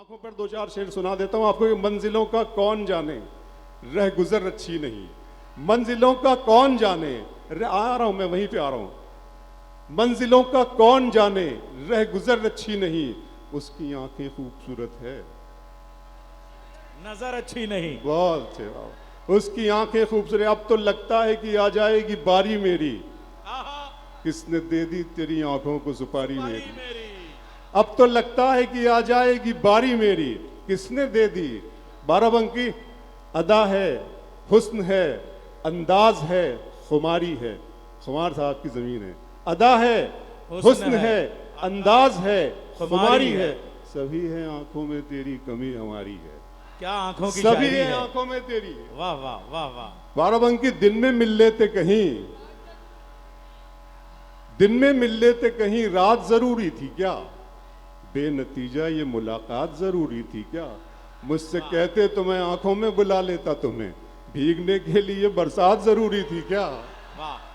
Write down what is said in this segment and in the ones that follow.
आंखों पर दो चार शेर सुना देता हूं आपको कि मंजिलों का कौन जाने रह गुजर अच्छी नहीं। मंजिलों का कौन जाने आ रहा हूं मैं, वहीं पे आ रहा हूं। मंजिलों का कौन जाने रह गुजर अच्छी नहीं, उसकी आंखें खूबसूरत है, नजर अच्छी नहीं। बहुत अच्छे बाबा। उसकी आंखें खूबसूरत, अब तो लगता है कि आ जाएगी बारी मेरी, किसने दे दी तेरी आंखों को सुपारी मेरी। अब तो लगता है कि आ जाएगी बारी मेरी, किसने दे दी। बाराबंकी अदा है, हुस्न है, अंदाज है, खुमारी है। खुमार साहब की जमीन है। अदा है, हुस्न है, अंदाज है, खुमारी है। सभी है आंखों में तेरी, कमी हमारी है। क्या आंखों की सभी शायरी है है। आंखों में तेरी। वाह वाह वाह वाह। बाराबंकी दिन में मिल लेते कहीं, दिन में मिल लेते कहीं, रात जरूरी थी क्या। बेनतीजा ये मुलाकात जरूरी थी क्या। मुझसे कहते तो मैं आंखों में बुला लेता तुम्हें, भीगने के लिए बरसात जरूरी थी क्या।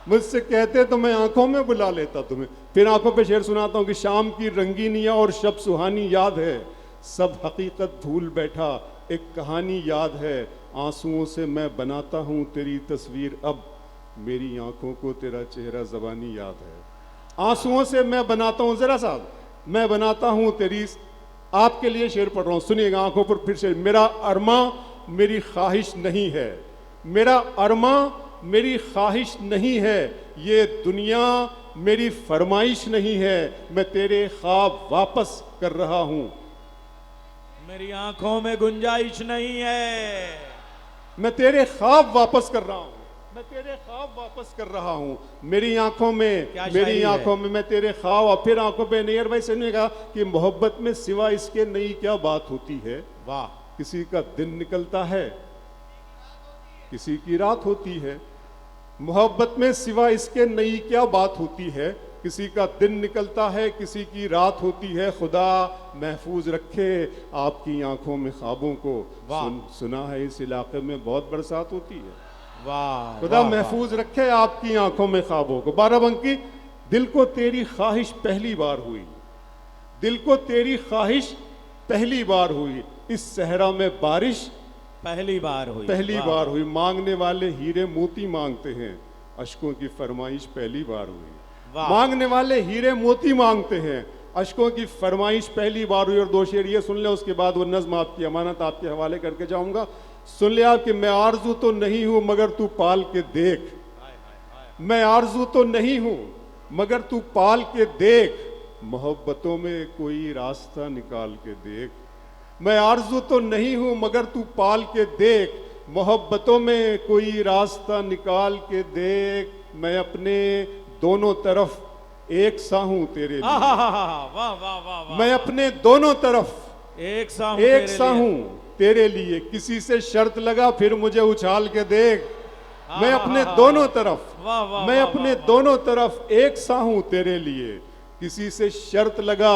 मुझसे कहते तो मैं आंखों में बुला लेता तुम्हें। फिर आंखों पे शेर सुनाता हूं कि शाम की रंगीनियां और शब सुहानी याद है, सब हकीकत भूल बैठा एक कहानी याद है। आंसुओं से मैं बनाता हूं तेरी तस्वीर, अब मेरी आंखों को तेरा चेहरा ज़बानी याद है। आंसुओं से मैं बनाता हूं, जरा साहब, मैं बनाता हूं तेरी, आपके लिए शेर पढ़ रहा हूं, सुनिएगा। आंखों पर फिर से, मेरा अरमा मेरी ख्वाहिश नहीं है, मेरा अरमा मेरी ख्वाहिश नहीं है, ये दुनिया मेरी फरमाइश नहीं है, मैं तेरे ख्वाब वापस कर रहा हूं। मेरी आंखों में गुंजाइश नहीं है, मैं तेरे ख्वाब वापस कर रहा हूं, मैं तेरे ख्वाब वापस कर रहा हूं। मेरी आंखों में, मेरी आंखों में मैं तेरे ख्वाब। और फिर आंखों पे नियर भाई सुनिएगा कि मोहब्बत में सिवा इसके नई क्या बात होती है। वाह। किसी का दिन निकलता है, किसी की रात होती है। मोहब्बत में सिवा इसके नई क्या बात होती है, किसी का दिन निकलता है, किसी की रात होती है। खुदा महफूज रखे आपकी आंखों में ख्वाबों को। सुना है इस इलाके में बहुत बरसात होती है। वाह। खुदा महफूज रखे आपकी आंखों में ख्वाबों को। बाराबंकी दिल को तेरी ख्वाहिश पहली बार हुई, दिल को तेरी ख्वाहिश पहली बार हुई, इस सहरा में बारिश पहली बार हुई, पहली बार हुई। मांगने वाले हीरे मोती मांगते हैं, अशकों की फरमाइश पहली बार हुई। मांगने वाले हीरे मोती मांगते हैं, अशकों की फरमाइश पहली बार हुई। और दो शेर ये सुन ले, उसके बाद वो नज्म आपकी अमानत आपके हवाले करके जाऊंगा। सुन ले आप कि मैं आरजू तो नहीं हूं मगर तू पाल के देख, मैं आरजू तो नहीं हूं मगर तू पाल के देख, मोहब्बतों में कोई रास्ता निकाल के देख। मैं आरजू तो नहीं हूं मगर तू पाल के देख, मोहब्बतों में कोई रास्ता निकाल के देख। मैं अपने दोनों तरफ एक सा हूं तेरे लिए, वाह वाह वाह। मैं अपने दोनों तरफ एक सा हूं तेरे लिए, किसी से शर्त लगा फिर मुझे उछाल के देख। मैं अपने दोनों तरफ, मैं अपने दोनों तरफ एक सा हूं तेरे लिए, किसी से शर्त लगा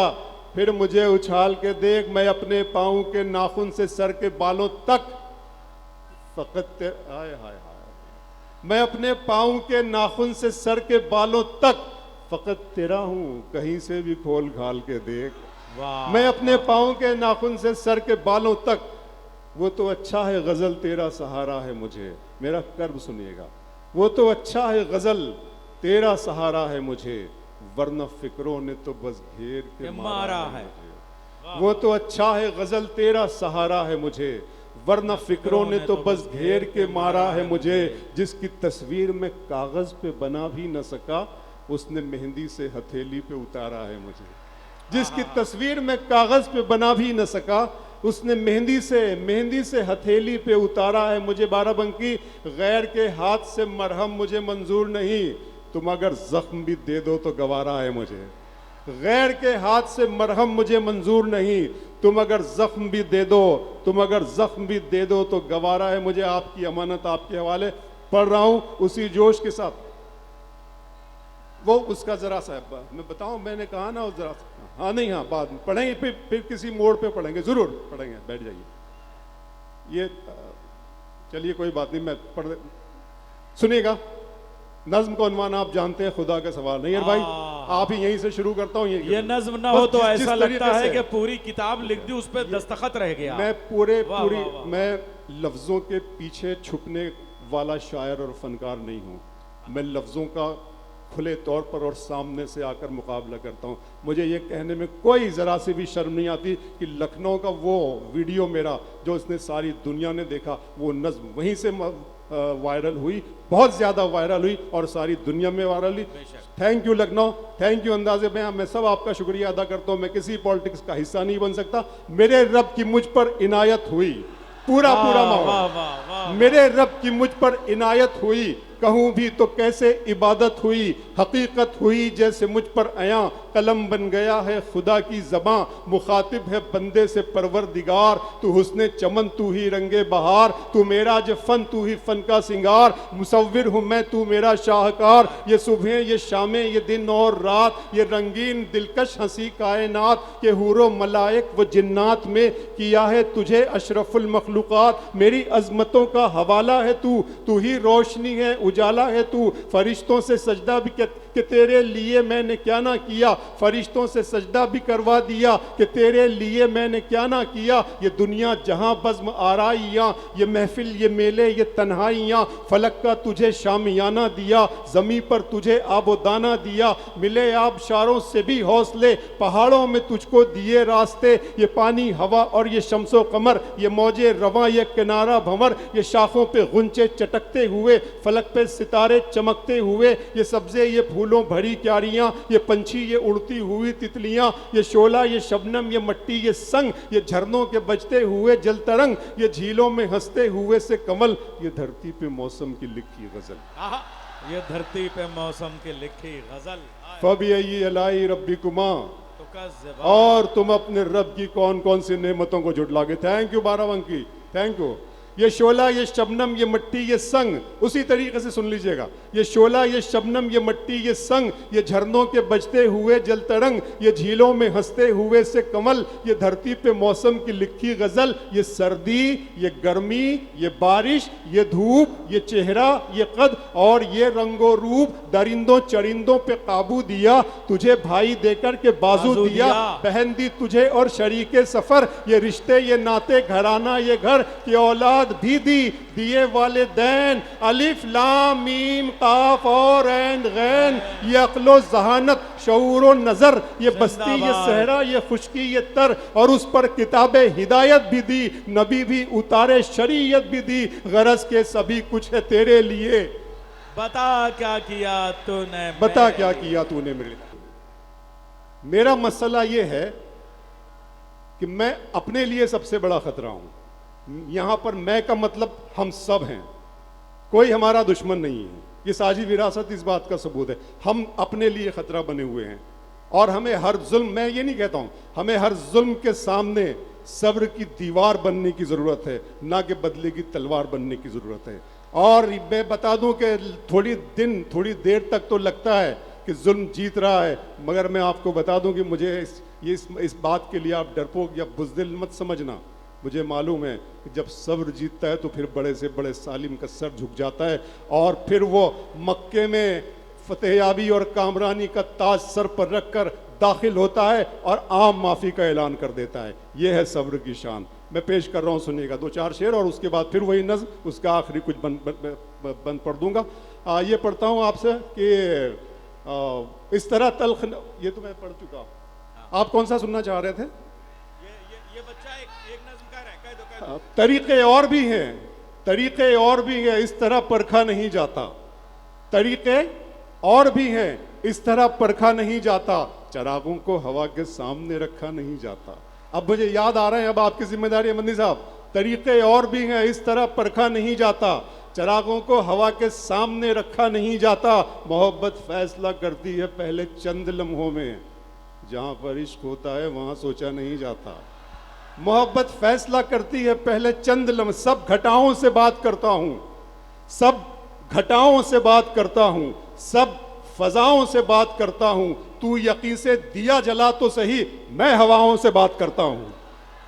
फिर मुझे उछाल के देख। मैं अपने पाँव के नाखून से सर के बालों तक फकत हाय हाय हाय, मैं अपने पाँव के नाखून से सर के बालों तक फकत तेरा हूं, कहीं से भी खोल घाल के देख। मैं अपने पाँव के नाखून से सर के बालों तक, वो तो अच्छा है गजल तेरा सहारा है मुझे। मेरा कर्ब सुनिएगा, वो तो अच्छा है गजल तेरा सहारा है मुझे, वरना फिक्रों ने तो बस घेर के मारा है मुझे। वो तो अच्छा है गजल तेरा सहारा है मुझे, वरना फिक्रों ने तो बस घेर के मारा है मुझे। जिसकी तस्वीर में कागज पे बना भी न सका, उसने मेहंदी से हथेली पे उतारा है मुझे। जिसकी तस्वीर में कागज पे बना भी न सका, उसने मेहंदी से हथेली पे उतारा है मुझे। बाराबंकी गैर के हाथ से मरहम मुझे मंजूर नहीं, तुम अगर जख्म भी दे दो तो गवारा है मुझे। गैर के हाथ से मरहम मुझे मंजूर नहीं, तुम अगर जख्म भी दे दो, तुम अगर जख्म भी दे दो तो गवारा है मुझे। आपकी अमानत आपके हवाले पढ़ रहा हूं उसी जोश के साथ। वो उसका जरा सा मैं बताऊं, मैंने कहा ना उस जरा, हाँ नहीं हाँ बाद में पढ़ेंगे, फिर किसी मोड़ पे पढ़ेंगे, जरूर पढ़ेंगे, बैठ जाइए। ये चलिए कोई बात नहीं, मैं पढ़ सुनिएगा। नज्म का उन्वान आप जानते हैं, खुदा का सवाल नहीं है भाई, आप ही यहीं से शुरू करता हूँ। ये नज्म ना हो तो ऐसा लगता है कि पूरी किताब लिख दी, उस पर दस्तखत रह गया। मैं मैं लफ्जों के पीछे छुपने वाला शायर और फनकार नहीं हूँ। मैं लफ्जों का खुले तौर पर और सामने से आकर मुकाबला करता हूँ। मुझे ये कहने में कोई ज़रा सी भी शर्म नहीं आती कि लखनऊ का वो वीडियो मेरा जो उसने सारी दुनिया ने देखा, वो नज्म वहीं से वायरल हुई, बहुत ज़्यादा वायरल हुई और सारी दुनिया में वायरल हुई। Thank you Lucknow, thank you अंदाज़े बयां। मैं सब आपका शुक्रिया अदा करता हूँ। मैं किसी पॉलिटिक्स का हिस्सा नहीं बन सकता। मेरे रब की मुझ पर इनायत हुई, पूरा माहौल। मेरे रब की मुझ पर इनायत हुई, कहूँ भी तो कैसे इबादत हुई, हकीकत हुई जैसे मुझ पर आया, कलम बन गया है खुदा की ज़बां, मुखातिब है बंदे से परवरदिगार, तू हुस्ने चमन तू ही रंगे बहार, तू मेरा जो फन तू ही फन का सिंगार, मुसव्विर हूँ मैं तू मेरा शाहकार, ये सुबह ये शामें ये दिन और रात, ये रंगीन दिलकश हंसी कायनात, के हूरो मलाइक व जिन्नात में किया है तुझे अशरफुल मखलूकात, मेरी अजमतों का हवाला है तू ही रोशनी है उजाला है तू, फरिश्तों से सजदा भी कि तेरे लिए मैंने क्या ना किया, फरिश्तों से सजदा भी करवा दिया कि तेरे लिए मैंने क्या ना किया, ये दुनिया जहां बज़्म आराइयाँ, ये महफिल ये मेले ये तन्हाइयाँ, फलक का तुझे शामियाना दिया, ज़मीं पर तुझे आबो दाना दिया, मिले आबशारों से भी हौसले, पहाड़ों में तुझको दिए रास्ते, ये पानी हवा और ये शम्सो कमर, ये मौजे रवां ये किनारा भंवर, ये शाखों पे गुंचे चटकते हुए, फलक पे सितारे चमकते हुए, ये सब्जे ये फूलों भरी क्यारियां, ये पंछी ये उड़ती हुई तितलियां, ये शोला ये शबनम ये मट्टी ये संग, ये झरनों के बजते हुए जल तरंग, ये झीलों में हंसते हुए से कमल, ये धरती पे मौसम की लिखी गजल, ये धरती पे मौसम की लिखी गजल। फबिअय्यि अलाई रब्बिकुमा, और तुम अपने रब की कौन कौन सी नेमतों को जुटलागे। Thank you Barabanki, thank you. ये शोला ये शबनम ये मट्टी ये संग, उसी तरीके से सुन लीजिएगा, ये शोला ये शबनम ये मट्टी ये संग, ये झरनों के बजते हुए जल तरंग, ये झीलों में हंसते हुए से कमल, ये धरती पे मौसम की लिखी गजल, ये सर्दी ये गर्मी ये बारिश ये धूप ये चेहरा ये कद और ये रंगो रूप, दरिंदों चरिंदों पे काबू दिया, तुझे भाई देकर के बाजू दिया, बहन दी तुझे और शरीके सफर, ये रिश्ते ये नाते घराना ये घर की औलाद भी दिए वाले दैन, अलिफ लाम मीम काफ और ऐन गैन, ये अक्लो जहानत शऊर नजर, ये बस्ती ये सहरा ये खुशकी ये तर, और उस पर किताबे हिदायत भी दी, नबी भी उतारे शरीयत भी दी, गरज के सभी कुछ है तेरे लिए, बता क्या किया तूने, बता क्या किया तूने मेरे लिए। मेरा मसला ये है कि मैं अपने लिए सबसे बड़ा खतरा हूं। यहां पर मैं का मतलब हम सब हैं, कोई हमारा दुश्मन नहीं है। ये साझी विरासत इस बात का सबूत है। हम अपने लिए खतरा बने हुए हैं और हमें हर जुल्म, मैं ये नहीं कहता हूं, हमें हर जुल्म के सामने सब्र की दीवार बनने की जरूरत है, ना कि बदले की तलवार बनने की जरूरत है। और मैं बता दूं कि थोड़ी देर तक तो लगता है कि जुल्म जीत रहा है, मगर मैं आपको बता दूं कि मुझे इस बात के लिए आप डरपोक या बुज़दिल मत समझना। मुझे मालूम है कि जब सब्र जीतता है तो फिर बड़े से बड़े सालिम का सर झुक जाता है और फिर वो मक्के में फतेहयाबी और कामरानी का ताज सर पर रखकर दाखिल होता है और आम माफ़ी का ऐलान कर देता है। ये है सब्र की शान। मैं पेश कर रहा हूँ, सुनिएगा, 2-4 शेर और उसके बाद फिर वही नज़्म, उसका आखिरी कुछ बंद पढ़ दूंगा। ये पढ़ता हूँ आपसे कि इस तरह तल्ख, ये तो मैं पढ़ चुका। आप कौन सा सुनना चाह रहे थे? ये बच्चा एक नज़्म कह रहा है, कह दो। तरीके और भी हैं, तरीके और भी हैं, इस तरह परखा नहीं जाता। तरीके और भी हैं, इस तरह परखा नहीं जाता। चरागों को हवा के सामने रखा नहीं जाता। अब मुझे याद आ रहे हैं, अब आपकी जिम्मेदारी है मंदी साहब। तरीके और भी हैं, इस तरह परखा नहीं जाता। चरागों को हवा के सामने रखा नहीं जाता। मोहब्बत फैसला करती है पहले चंद लम्हों में, जहां पर इश्क होता है वहां सोचा नहीं जाता। मोहब्बत फैसला करती है पहले चंद लम्हे। सब घटाओं से बात करता हूं, सब घटाओं से बात करता हूं, सब फजाओं से बात करता हूं। तू यकीन से दिया जला तो सही, मैं हवाओं से बात करता हूं।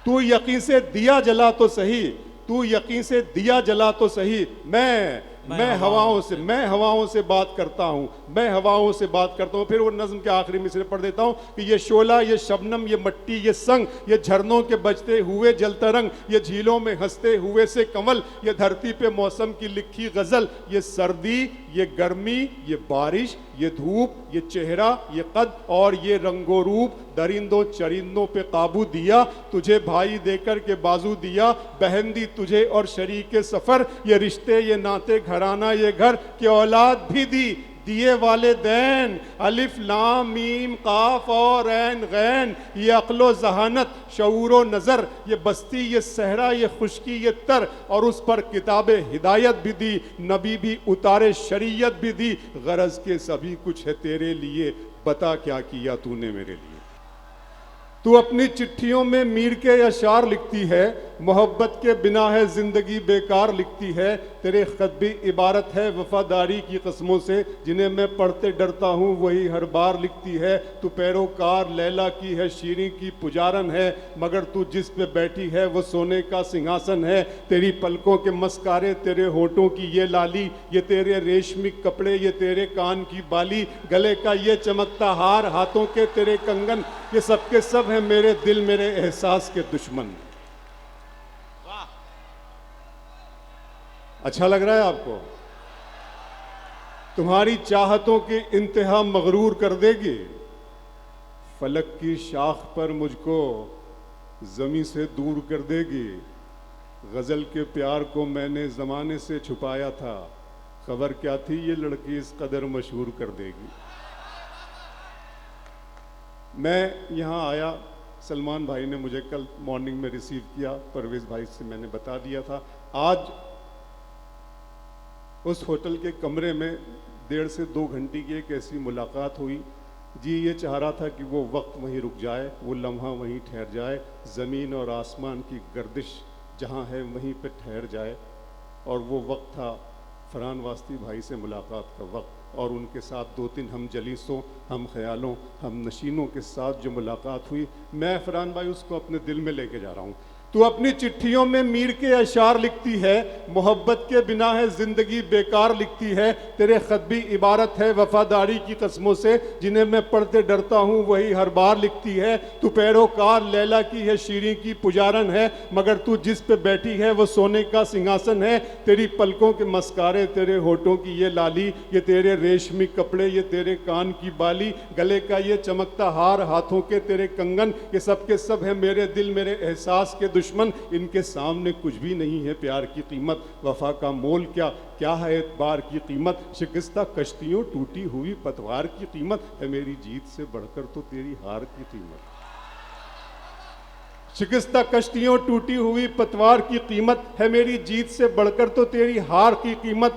तू यकीन से दिया जला तो सही, तू यकीन से दिया जला तो सही, मैं मैं हवाओं से बात करता हूँ, मैं हवाओं से बात करता हूँ। फिर वो नज्म के आखिरी मिसरे पढ़ देता हूँ कि ये शोला, ये शबनम, ये मट्टी, ये संग, ये झरनों के बजते हुए जलतरंग, ये झीलों में हंसते हुए से कंवल, ये धरती पे मौसम की लिखी गजल, ये सर्दी, ये गर्मी, ये बारिश, ये धूप, ये चेहरा, ये कद और ये रंगो रूप, दरिंदों चरिंदों पे काबू दिया, तुझे भाई देकर के बाजू दिया, बहन दी तुझे और शरीके सफर, ये रिश्ते, ये नाते, घराना, ये घर की औलाद भी दी, दिए वाले दैन, अलिफ लाम मीम काफ और ऐन गैन, ये अक्लो जहानत, शऊरो नज़र, ये बस्ती, ये सहरा, ये खुशकी, ये तर, और उस पर किताबे हिदायत भी दी, नबी भी उतारे, शरीयत भी दी, गरज के सभी कुछ है तेरे लिए, बता क्या किया तूने मेरे लिए। तू अपनी चिट्ठियों में मीर के अशार लिखती है, मोहब्बत के बिना है जिंदगी बेकार लिखती है, तेरे खत भी इबारत है वफादारी की कस्मों से, जिन्हें मैं पढ़ते डरता हूँ वही हर बार लिखती है। तू पैरोकार लैला की है, शीरी की पुजारन है, मगर तू जिस पे बैठी है वो सोने का सिंहासन है। तेरी पलकों के मस्कारे, तेरे होठों की ये लाली, ये तेरे रेशमी कपड़े, ये तेरे कान की बाली, गले का ये चमकता हार, हाथों के तेरे कंगन, ये सब के सब है मेरे दिल मेरे एहसास के दुश्मन। अच्छा लग रहा है आपको? तुम्हारी चाहतों की इंतहा मगरूर कर देगी, फलक की शाख पर मुझको जमी से दूर कर देगी। गजल के प्यार को मैंने जमाने से छुपाया था, खबर क्या थी ये लड़की इस कदर मशहूर कर देगी। मैं यहाँ आया, सलमान भाई ने मुझे कल मॉर्निंग में रिसीव किया, परवेज भाई से मैंने बता दिया था। आज उस होटल के कमरे में 1.5 से 2 घंटे की एक ऐसी मुलाकात हुई, जी ये चाह रहा था कि वो वक्त वहीं रुक जाए, वो लम्हा वहीं ठहर जाए, ज़मीन और आसमान की गर्दिश जहाँ है वहीं पे ठहर जाए। और वो वक्त था फरहान वास्ती भाई से मुलाकात का वक्त, और उनके साथ 2-3 हम जलीसों, हम ख्यालों, हम नशीनों के साथ जो मुलाकात हुई, मैं फरहान भाई उसको अपने दिल में लेके जा रहा हूँ। तू अपनी चिट्ठियों में मीर के अशार लिखती है, मोहब्बत के बिना है जिंदगी बेकार लिखती है, तेरे खत भी इबारत है वफादारी की कस्मों से, जिन्हें मैं पढ़ते डरता हूँ वही हर बार लिखती है। तू पैरोकार लैला की है, शीरी की पुजारन है, मगर तू जिस पे बैठी है वो सोने का सिंहासन है। तेरी पलकों के मस्कारे, तेरे होठों की ये लाली, ये तेरे रेशमी कपड़े, ये तेरे कान की बाली, गले का ये चमकता हार, हाथों के तेरे कंगन, ये सब के सब है मेरे दिल मेरे एहसास के दुश्मन। इनके सामने कुछ भी नहीं है प्यार की कीमत, वफा का मोल क्या, क्या है एतबार की कीमत, शिकस्ता कश्तियों टूटी हुई पतवार की कीमत, है मेरी जीत से बढ़कर तो तेरी हार की कीमत। शिकस्ता कश्तियों टूटी हुई पतवार की कीमत, है मेरी जीत से बढ़कर तो तेरी हार की कीमत।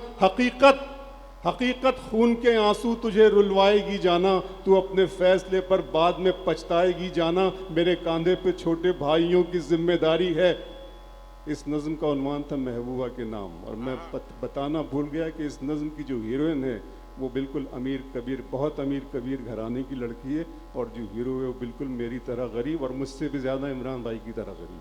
हकीकत खून के आंसू तुझे रुलवाएगी जाना, तू अपने फैसले पर बाद में पछताएगी जाना, मेरे कांधे पे छोटे भाइयों की जिम्मेदारी है। इस नज़्म का उन्वान था महबूबा के नाम, और मैं बताना भूल गया कि इस नज़्म की जो हीरोइन है वो बिल्कुल अमीर कबीर, बहुत अमीर कबीर घराने की लड़की है, और जो हीरो है वो बिल्कुल मेरी तरह गरीब, और मुझसे भी ज़्यादा इमरान भाई की तरह गरीब।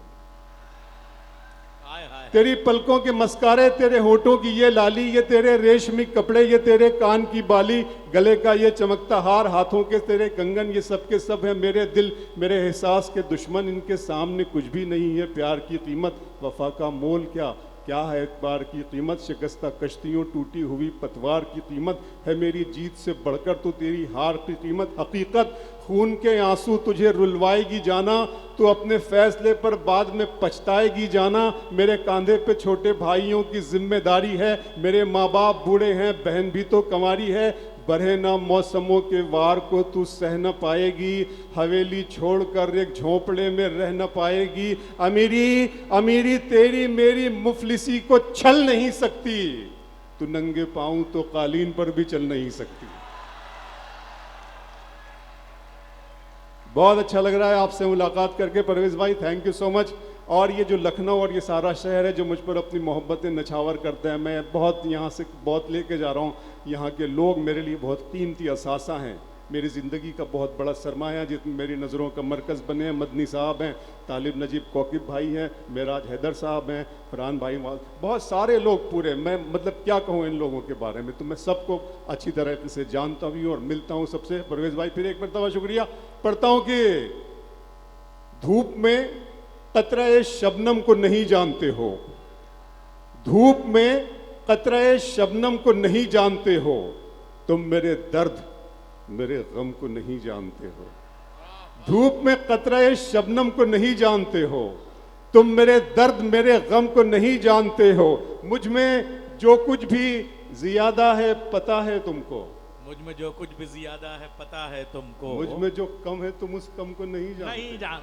तेरी पलकों के मस्कारे, तेरे होठों की ये लाली, ये तेरे रेशमी कपड़े, ये तेरे कान की बाली, गले का ये चमकता हार, हाथों के तेरे कंगन, ये सब के सब है मेरे दिल मेरे एहसास के दुश्मन। इनके सामने कुछ भी नहीं है प्यार की कीमत, वफा का मोल क्या, क्या है एतबार की कीमत, शिकस्ता कश्तियों टूटी हुई पतवार की कीमत, है मेरी जीत से बढ़कर तो तेरी हार की कीमत। हकीकत खून के आंसू तुझे रुलवाएगी जाना, तो अपने फैसले पर बाद में पछताएगी जाना, मेरे कांधे पे छोटे भाइयों की जिम्मेदारी है, मेरे माँ बाप बूढ़े हैं, बहन भी तो कंवारी है, बढ़े ना मौसमों के वार को तू सह न पाएगी, हवेली छोड़कर एक झोंपड़े में रह न पाएगी, अमीरी तेरी मेरी मुफलिसी को छल नहीं सकती, तू नंगे पाँव तो कालीन पर भी चल नहीं सकती। बहुत अच्छा लग रहा है आपसे मुलाकात करके परवेज भाई, थैंक यू सो मच। और ये जो लखनऊ और ये सारा शहर है जो मुझ पर अपनी मोहब्बतें नछावर करते हैं, मैं बहुत यहाँ से बहुत लेके जा रहा हूँ। यहाँ के लोग मेरे लिए बहुत कीमती असासा हैं। मेरी ज़िंदगी का बहुत बड़ा सरमाया जिसमें मेरी नज़रों का मरकज़ बने हैं। मदनी साहब हैं, तालिब नजीब कौकिब भाई हैं, मेराज हैदर साहब हैं, फरहान भाई, बहुत सारे लोग पूरे, मैं मतलब क्या कहूँ इन लोगों के बारे में। तो मैं सबको अच्छी तरह से जानता भी हूँ और मिलता हूँ सबसे। परवेज़ भाई फिर एक मरतबा शुक्रिया। पढ़ता हूँ कि धूप में कतरे शबनम को नहीं जानते हो, धूप में कतरे शबनम को नहीं जानते हो, तुम मेरे दर्द मेरे गम को नहीं जानते हो। धूप में कतरे शबनम को नहीं जानते हो, तुम मेरे दर्द मेरे गम को नहीं जानते हो। मुझ में जो कुछ भी ज्यादा है पता है तुमको, मुझ में जो कुछ भी ज्यादा है पता है तुमको, मुझ में जो कम है तुम उस कम को नहीं जानते।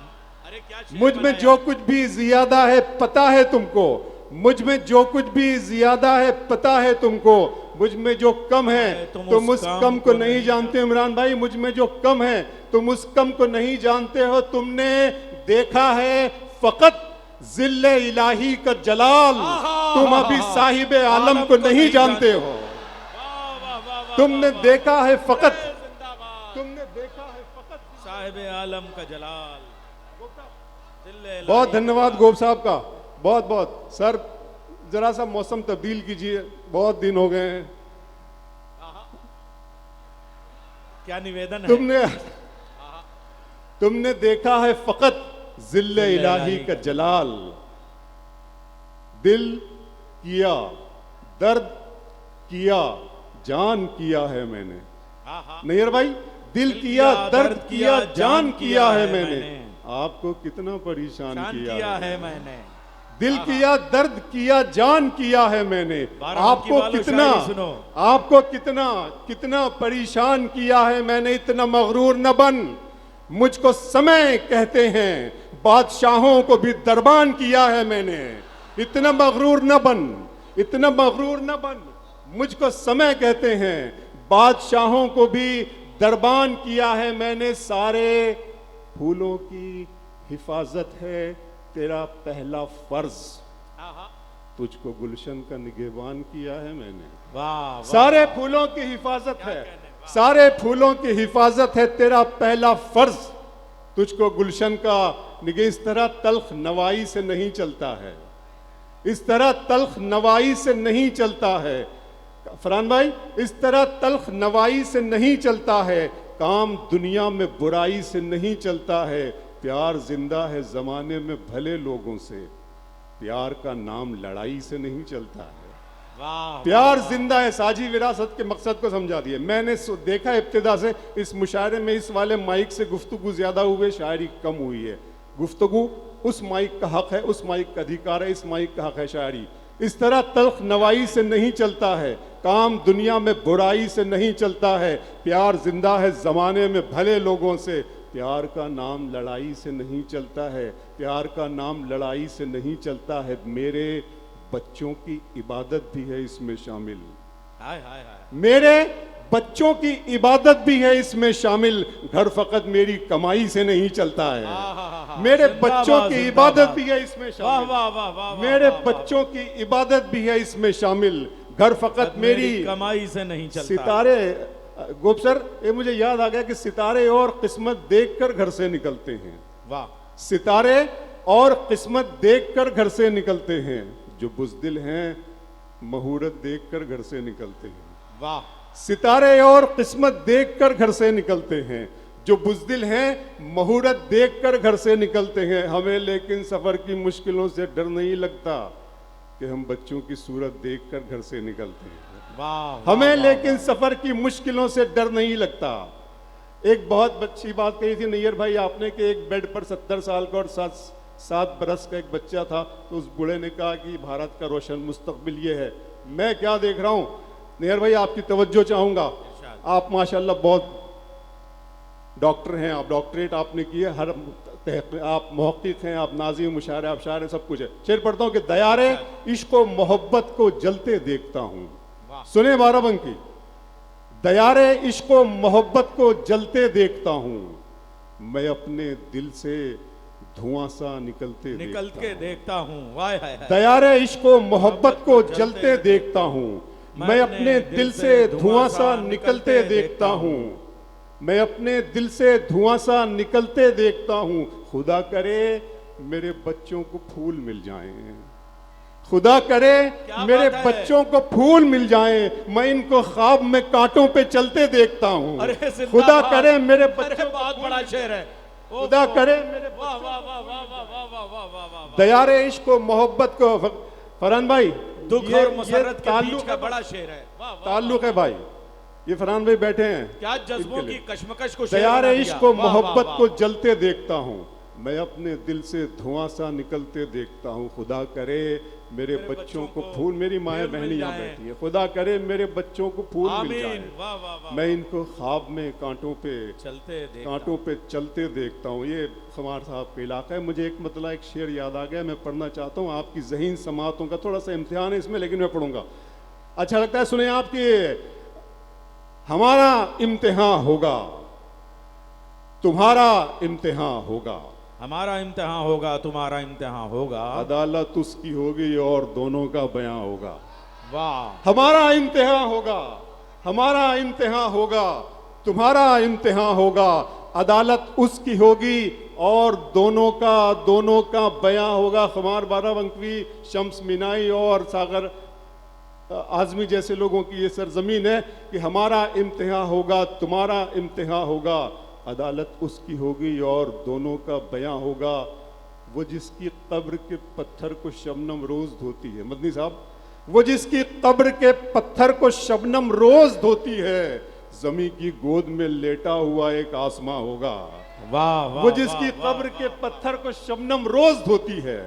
अरे क्या मुझ में जो कुछ भी ज्यादा है पता है तुमको, मुझ में जो कुछ भी ज्यादा है पता है तुमको, मुझ में जो कम है तुम उस कम को नहीं जानते। इमरान भाई, मुझ में जो कम है तुम उस कम को नहीं जानते हो। तुमने देखा है फकत जिल्ले इलाही का जलाल, तुम अभी साहिब आलम को नहीं जानते हो। तुमने देखा है फकत, तुमने देखा है फकत साहिब आलम का जलाल। बहुत धन्यवाद गोप साहब का, बहुत बहुत। सर जरा सा मौसम तब्दील कीजिए, बहुत दिन हो गए हैं। क्या निवेदन है? तुमने देखा है फकत जिल्ले इलाही का जलाल, दिल किया दर्द किया जान किया है मैंने। नैयर भाई, दिल किया दर्द किया जान किया है मैंने। आपको कितना परेशान किया है मैंने। दिल किया दर्द किया जान किया है मैंने। आपको कितना, आपको कितना कितना परेशान किया है मैंने। इतना मगरूर न बन, मुझको समय कहते हैं, बादशाहों को भी दरबान किया है मैंने। इतना मगरूर न बन, इतना मगरूर न बन, मुझको समय कहते हैं, बादशाहों को भी दरबान किया है मैंने। सारे फूलों की हिफाजत है तेरा पहला फर्ज, तुझको गुलशन का निगहबान किया है मैंने। वाह, सारे फूलों की हिफाजत है, सारे फूलों की हिफाजत है तेरा पहला फर्ज, तुझको गुलशन का निगह। इस तरह तल्ख नवाई से नहीं चलता है, इस तरह तल्ख नवाई से नहीं चलता है फरहान भाई, इस तरह तल्ख नवाई से नहीं चलता है। काम दुनिया में बुराई से नहीं चलता है। प्यार जिंदा है जमाने में भले लोगों से, प्यार का नाम लड़ाई से नहीं चलता है। वाह, प्यार जिंदा है। साझी विरासत के मकसद को समझा दिए। मैंने देखा इब्तिदा से इस मुशायरे में इस वाले माइक से गुफ्तगू ज्यादा हुए, शायरी कम हुई है। गुफ्तगू उस माइक का हक है, उस माइक का अधिकार है, इस माइक का हक है शायरी। इस तरह तल्ख नवाई से नहीं चलता है, काम दुनिया में बुराई से नहीं चलता है। प्यार जिंदा है जमाने में भले लोगों से, प्यार का नाम लड़ाई से नहीं चलता है, प्यार का नाम लड़ाई से नहीं चलता है। मेरे बच्चों की इबादत भी है इसमें शामिल, हाय हाय हाय, मेरे बच्चों की इबादत भी है इसमें शामिल। घर फकत मेरी कमाई से नहीं चलता है, मेरे बच्चों की इबादत भी है इसमें शामिल। मेरे बच्चों की इबादत भी है इसमें शामिल, घर फकत मेरी कमाई से नहीं चलता। सितारे, गोप सर ये मुझे याद आ गया कि सितारे और किस्मत देखकर घर से निकलते हैं। वाह, सितारे और किस्मत देखकर घर से निकलते हैं, जो बुज़दिल हैं मुहूर्त देखकर घर से निकलते हैं। वाह, सितारे और किस्मत देखकर घर से निकलते हैं, जो बुज़दिल हैं मुहूर्त देखकर घर से निकलते हैं। हमें लेकिन सफर की मुश्किलों से डर नहीं लगता कि हम बच्चों की सूरत देखकर घर से निकलते हैं। वाह, हमें लेकिन सफर की मुश्किलों से डर नहीं लगता। एक बहुत अच्छी बात कही थी नैयर भाई आपने कि एक बेड पर 70 साल का और 7 बरस का एक बच्चा था, तो उस बूढ़े ने कहा कि भारत का रोशन मुस्तकबिल ये है। मैं क्या देख रहा हूं नैयर भाई, आपकी तवज्जो चाहूंगा। आप माशाल्लाह बहुत डॉक्टर हैं, आप डॉक्टरेट आपने की है, हर आप मुहक्किक हैं, आप नाज़िम मुशायरे आप शायर सब कुछ है। शेर पढ़ता हूं कि दयारे इश्क व मोहब्बत को जलते देखता हूं। सुने बाराबंकी, दयारे इश्क व मोहब्बत को जलते देखता हूं, मैं अपने दिल से धुआं सा निकलते देखता हूं। वाह, दयारे इश्क व मोहब्बत को जलते देखता हूं, मैं अपने दिल से धुआं सा निकलते देखता हूं, मैं अपने दिल से धुआं सा निकलते देखता हूं। खुदा करे मेरे बच्चों को फूल मिल जाएं, खुदा करे मेरे बच्चों को फूल मिल जाएं, मैं इनको ख्वाब में कांटों पे चलते देखता हूं। खुदा करे मेरे बच्चों, बहुत बड़ा शेर है। खुदा करे मेरे, वाह वाह वाह वाह वाह वाह वाह वाह वाह। दयारे इश्क को, मोहब्बत को, फरहान भाई दुख और मसरत के बीच का बड़ा शेर है। ताल्लुक है भाई। ये फरहान भाई बैठे हैं, क्या जज्बों की कशमकश को, दयारे इश्क को, मोहब्बत को जलते देखता हूं, मैं अपने दिल से धुआं सा निकलते देखता हूं। खुदा करे मेरे बच्चों को फूल, मेरी माएँ बहनी यहाँ बैठी है, खुदा करे मेरे बच्चों को फूल मिल जाए, मैं इनको ख्वाब में कांटों पे चलते देखता हूँ। ये खमार साहब का इलाका है। मुझे एक मतलब एक शेर याद आ गया, मैं पढ़ना चाहता हूँ। आपकी ज़हीन समातों का थोड़ा सा इम्तिहान है इसमें, लेकिन मैं पढ़ूंगा, अच्छा लगता है। सुने आपकी, हमारा इम्तिहान होगा, तुम्हारा इम्तिहान होगा, हमारा इम्तिहान होगा, तुम्हारा इम्तिहान होगा, अदालत उसकी होगी और दोनों का बयां होगा। वाह। हमारा इम्तिहान होगा, हमारा इम्तिहान होगा, तुम्हारा इम्तिहान होगा, अदालत उसकी होगी और दोनों का बयां होगा। खमार बाराबंकी, शम्स मिनाई और सागर आजमी जैसे लोगों की ये सरजमीन है कि हमारा इम्तिहान होगा, तुम्हारा इम्तिहान होगा, अदालत उसकी होगी और दोनों का बयां होगा। वो जिसकी कब्र के पत्थर को शबनम रोज धोती है, मदनी साहब, वो जिसकी कब्र के पत्थर को शबनम रोज धोती है, जमी की गोद में लेटा हुआ एक आसमां होगा। वाह वाह। वो जिसकी कब्र के पत्थर को शबनम रोज धोती है,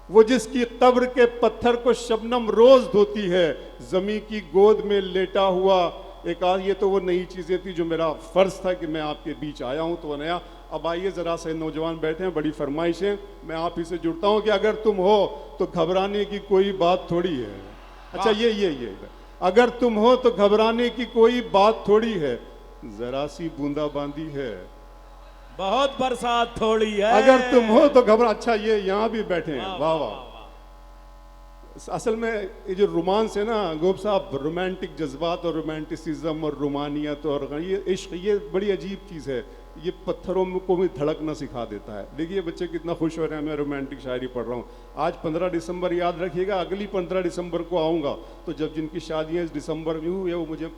वो जिसकी कब्र के पत्थर को शबनम रोज धोती है, जमी की गोद में लेटा हुआ एक आज। ये तो वो नई चीज़ें थी जो मेरा फ़र्ज़ था कि मैं आपके बीच आया हूँ, तो वो नया। अब आइए ज़रा से नौजवान बैठे हैं, बड़ी फरमाइशें, मैं आप ही से जुड़ता हूँ कि अगर तुम हो तो घबराने की कोई बात थोड़ी है। अच्छा ये अगर तुम हो तो घबराने की कोई बात थोड़ी है, ज़रा सी बूंदाबांदी है, बहुत बरसात थोड़ी है, अगर तुम हो तो घबरा। अच्छा ये यहाँ भी बैठे हैं, वाह वाह। असल में ये जो रोमांस है ना गोप साहब, रोमांटिक जज्बात और रोमांटिसिज्म और रोमानियत और ये इश्क, ये बड़ी अजीब चीज़ है। ये पत्थरों को भी धड़कना सिखा देता है। देखिए बच्चे कितना खुश हो रहे हैं, मैं रोमांटिक शायरी पढ़ रहा हूँ। आज 15 दिसंबर याद रखिएगा, अगली 15 दिसंबर को आऊँगा तो जब जिनकी शादियाँ इस दिसंबर में हुई है वो मुझे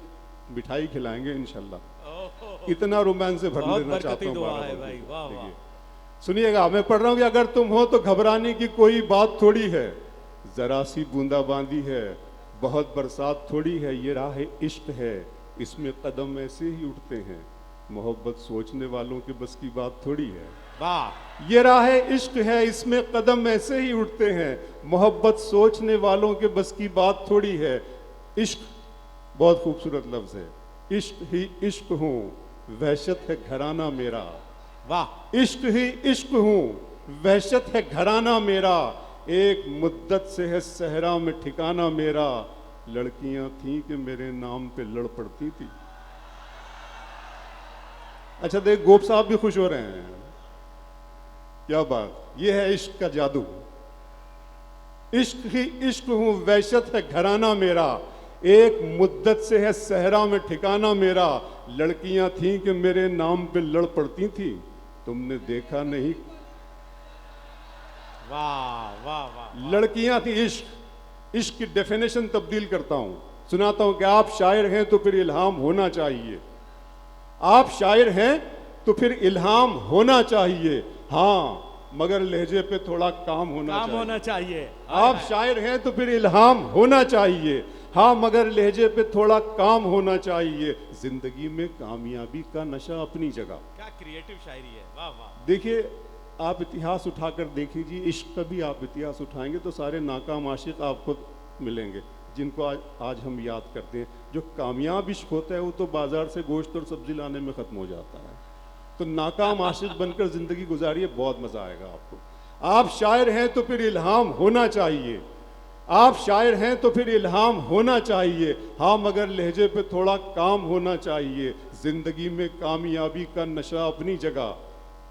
मिठाई खिलाएंगे इंशाल्लाह। इतना रोमांस से भर देना चाहता हूँ। सुनिएगा, मैं पढ़ रहा हूँ कि अगर तुम हो तो घबराने की कोई बात थोड़ी है, जरा सी बूंदाबांदी है, बहुत बरसात थोड़ी है, ये राह इश्क है, इसमें कदम ऐसे ही उठते हैं, मोहब्बत सोचने वालों के बस की बात थोड़ी है। वाह। ये राह इश्क है, इसमें कदम ऐसे ही उठते हैं, मोहब्बत सोचने वालों के बस की बात थोड़ी है। इश्क बहुत खूबसूरत लफ्ज है, इश्क ही इश्क हूँ, वहशत है घराना मेरा। वाह। इश्क ही इश्क हूँ, वहशत है घराना मेरा, एक मुद्दत से है सहरा में ठिकाना मेरा, लड़कियां थीं कि मेरे नाम पे लड़ पड़ती थी। अच्छा देख, गोप साहब भी खुश हो रहे हैं, क्या बात। ये है इश्क का जादू। इश्क ही इश्क हूं, वहशत है घराना मेरा, एक मुद्दत से है सहरा में ठिकाना मेरा, लड़कियां थीं कि मेरे नाम पे लड़ पड़ती थी, तुमने देखा नहीं। वाह वाह वाह। लड़कियां थी। इश्क की डेफिनेशन तब्दील करता हूं, सुनाता हूं कि आप शायर हैं तो फिर इल्हाम होना चाहिए, आप शायर हैं तो फिर इल्हाम होना चाहिए, हाँ मगर लहजे पे थोड़ा काम होना चाहिए। आप शायर हैं तो फिर इल्हाम होना चाहिए, हाँ मगर लहजे पे थोड़ा काम होना चाहिए, जिंदगी में कामयाबी का नशा अपनी जगह। क्या क्रिएटिव शायरी है, वाह वाह। देखिए आप इतिहास उठाकर देखिए, इश्क का भी आप इतिहास उठाएंगे तो सारे नाकाम आशिक आपको मिलेंगे जिनको आज हम याद करते हैं। जो कामयाब इश्क होता है वो तो बाजार से गोश्त और सब्जी लाने में ख़त्म हो जाता है। तो नाकाम आशिक बनकर ज़िंदगी गुजारिए, बहुत मज़ा आएगा आपको। आप शायर हैं तो फिर इल्हाम होना चाहिए, आप शायर हैं तो फिर इल्हाम होना चाहिए, हाँ मगर लहजे पे थोड़ा काम होना चाहिए, ज़िंदगी में कामयाबी का नशा अपनी जगह,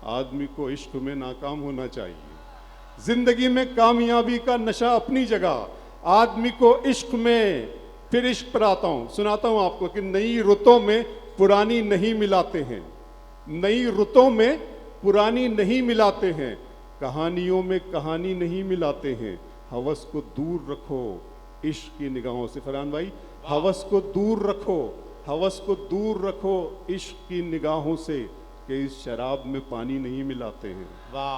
आदमी को इश्क में नाकाम होना चाहिए। जिंदगी में कामयाबी का नशा अपनी जगह, आदमी को इश्क में। फिर इश्क पर आता हूँ, सुनाता हूँ आपको कि नई रुतों में पुरानी नहीं मिलाते हैं, नई रुतों में पुरानी नहीं मिलाते हैं, कहानियों में कहानी नहीं मिलाते हैं। हवस को दूर रखो इश्क की निगाहों से। फरहान भाई, हवस को दूर रखो, हवस को दूर रखो इश्क की निगाहों से, कि इस शराब में पानी नहीं मिलाते हैं।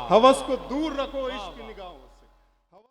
हवस को दूर रखो इश्क की निगाहों